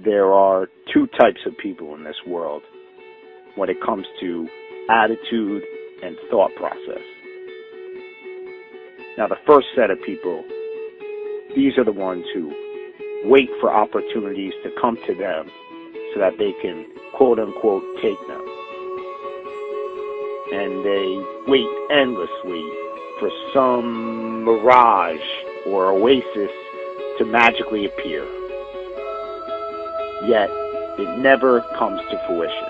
there are two types of people in this world when it comes to attitude and thought process. Now, the first set of people, these are the ones who wait for opportunities to come to them so that they can, quote-unquote, take them. And they wait endlessly for some mirage or oasis to magically appear. Yet, it never comes to fruition.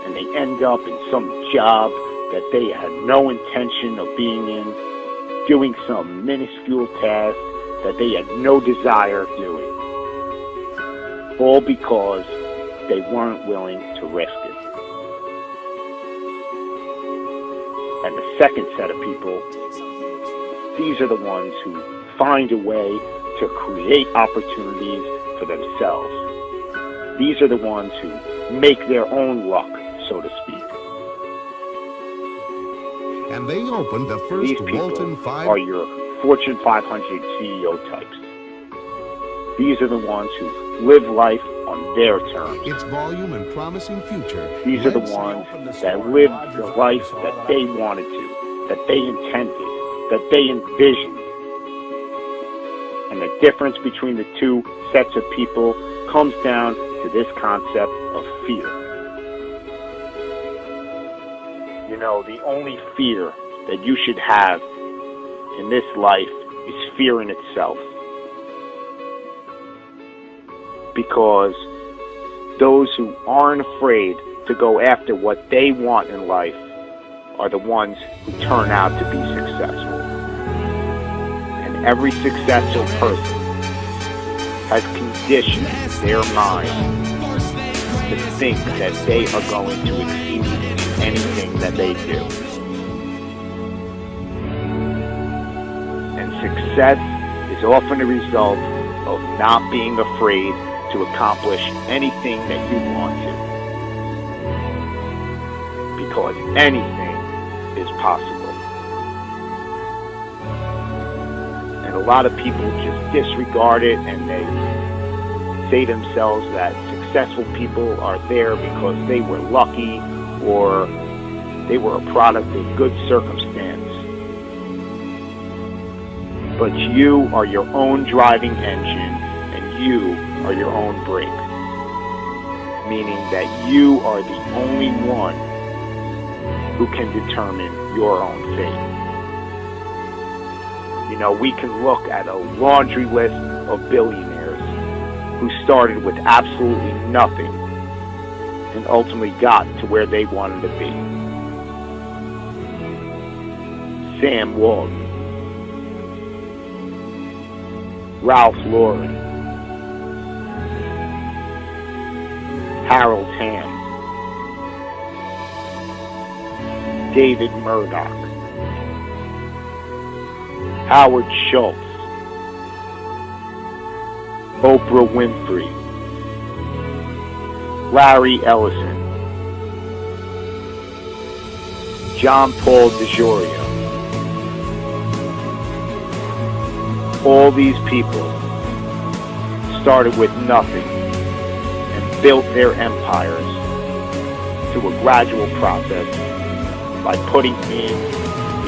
And they end up in some job that they had no intention of being in, doing some minuscule task that they had no desire of doing. All because they weren't willing to risk it. And the second set of people, these are the ones who find a way to create opportunities for themselves. These are the ones who make their own luck, so to speak. And they opened the first These people Walton 5 are your Fortune 500 CEO types. These are the ones who live life on their terms. its volume and promising future. These are the ones that lived the life that they wanted to, that they intended, that they envisioned. And the difference between the two sets of people comes down to this concept of fear. You know, the only fear that you should have in this life is fear in itself. Because those who aren't afraid to go after what they want in life are the ones who turn out to be successful. And every successful person has conditioned their mind to think that they are going to exceed in anything that they do. And success is often a result of not being afraid to accomplish anything that you want to. Because anything is possible. And a lot of people just disregard it, and they say to themselves that successful people are there because they were lucky or they were a product of good circumstance. But you are your own driving engine, and you are your own brake. Meaning that you are the only one who can determine your own fate. You know, we can look at a laundry list of billionaires who started with absolutely nothing and ultimately got to where they wanted to be. Sam Walton, Ralph Lauren, Harold Hamm, David Murdoch, Howard Schultz, Oprah Winfrey, Larry Ellison, John Paul DeJoria. All these people started with nothing and built their empires through a gradual process by putting in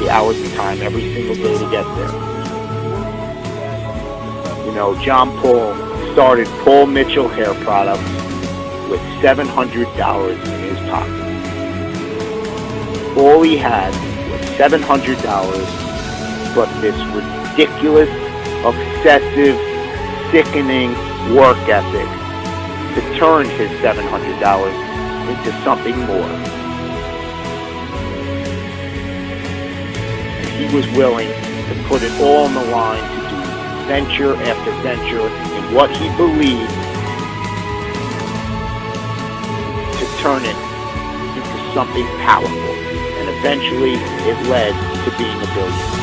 the hours and time every single day to get there. You know, John Paul started Paul Mitchell Hair Products with $700 in his pocket. All he had was $700, but this ridiculous, obsessive, sickening work ethic to turn his $700 into something more. And he was willing to put it all on the line to do venture after venture in what he believed, to turn it into something powerful. And eventually it led to being a billionaire.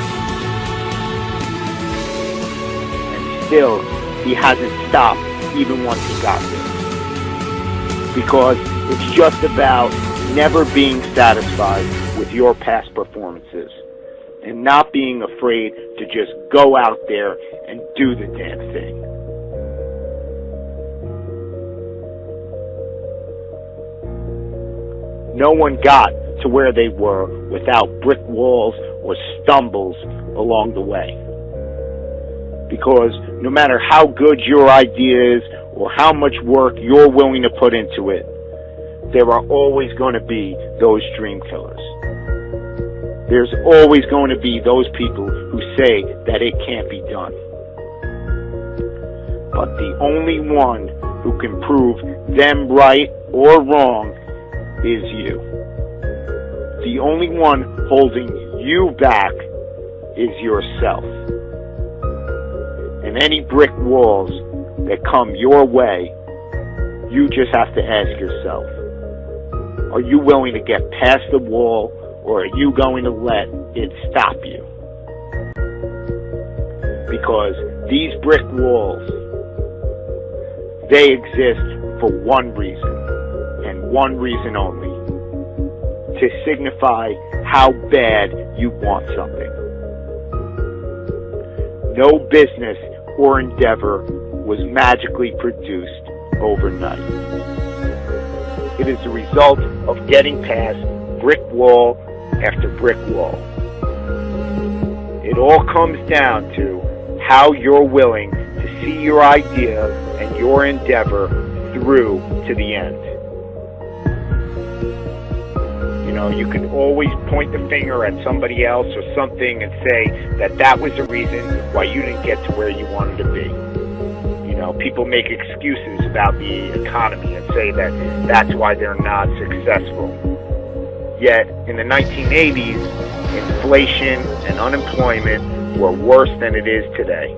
And still, he hasn't stopped even once he got there. Because it's just about never being satisfied with your past performances and not being afraid to just go out there and do the damn thing. No one got to where they were without brick walls or stumbles along the way. Because no matter how good your idea is or how much work you're willing to put into it, there are always going to be those dream killers. There's always going to be those people who say that it can't be done. But the only one who can prove them right or wrong is you. The only one holding you back is yourself. And any brick walls that come your way, you just have to ask yourself, are you willing to get past the wall, or are you going to let it stop you? Because these brick walls, they exist for one reason, and one reason only, to signify how bad you want something. No business or endeavor was magically produced overnight. It is the result of getting past brick wall after brick wall. It all comes down to how you're willing to see your idea and your endeavor through to the end. You know, you can always point the finger at somebody else or something and say that that was the reason why you didn't get to where you wanted to be. You know, people make excuses about the economy and say that that's why they're not successful. Yet, in the 1980s, inflation and unemployment were worse than it is today.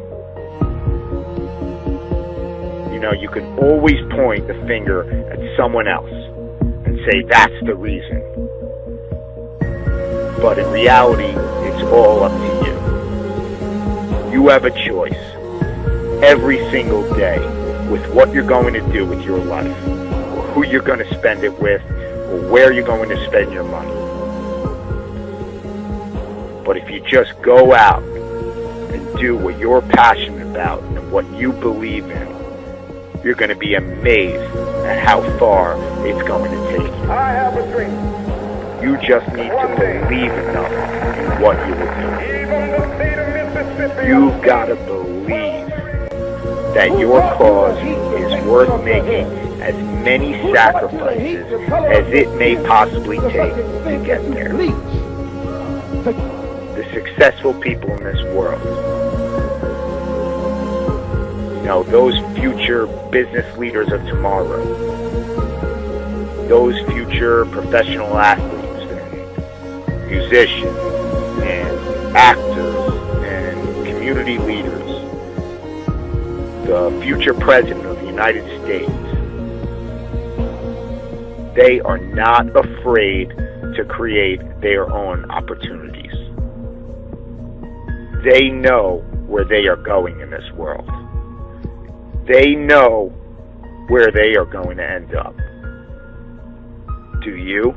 You know, you can always point the finger at someone else and say that's the reason. But in reality, it's all up to you. You have a choice every single day with what you're going to do with your life, or who you're going to spend it with, or where you're going to spend your money. But if you just go out and do what you're passionate about and what you believe in, you're going to be amazed at how far it's going to take you. I have a dream. You just need to believe enough in what you will do. You've got to believe that your cause is worth making as many sacrifices as it may possibly take to get there. The successful people in this world, you know, those future business leaders of tomorrow, those future professional athletes, musicians and actors and community leaders, the future president of the United States, they are not afraid to create their own opportunities. They know where they are going in this world. They know where they are going to end up. Do you?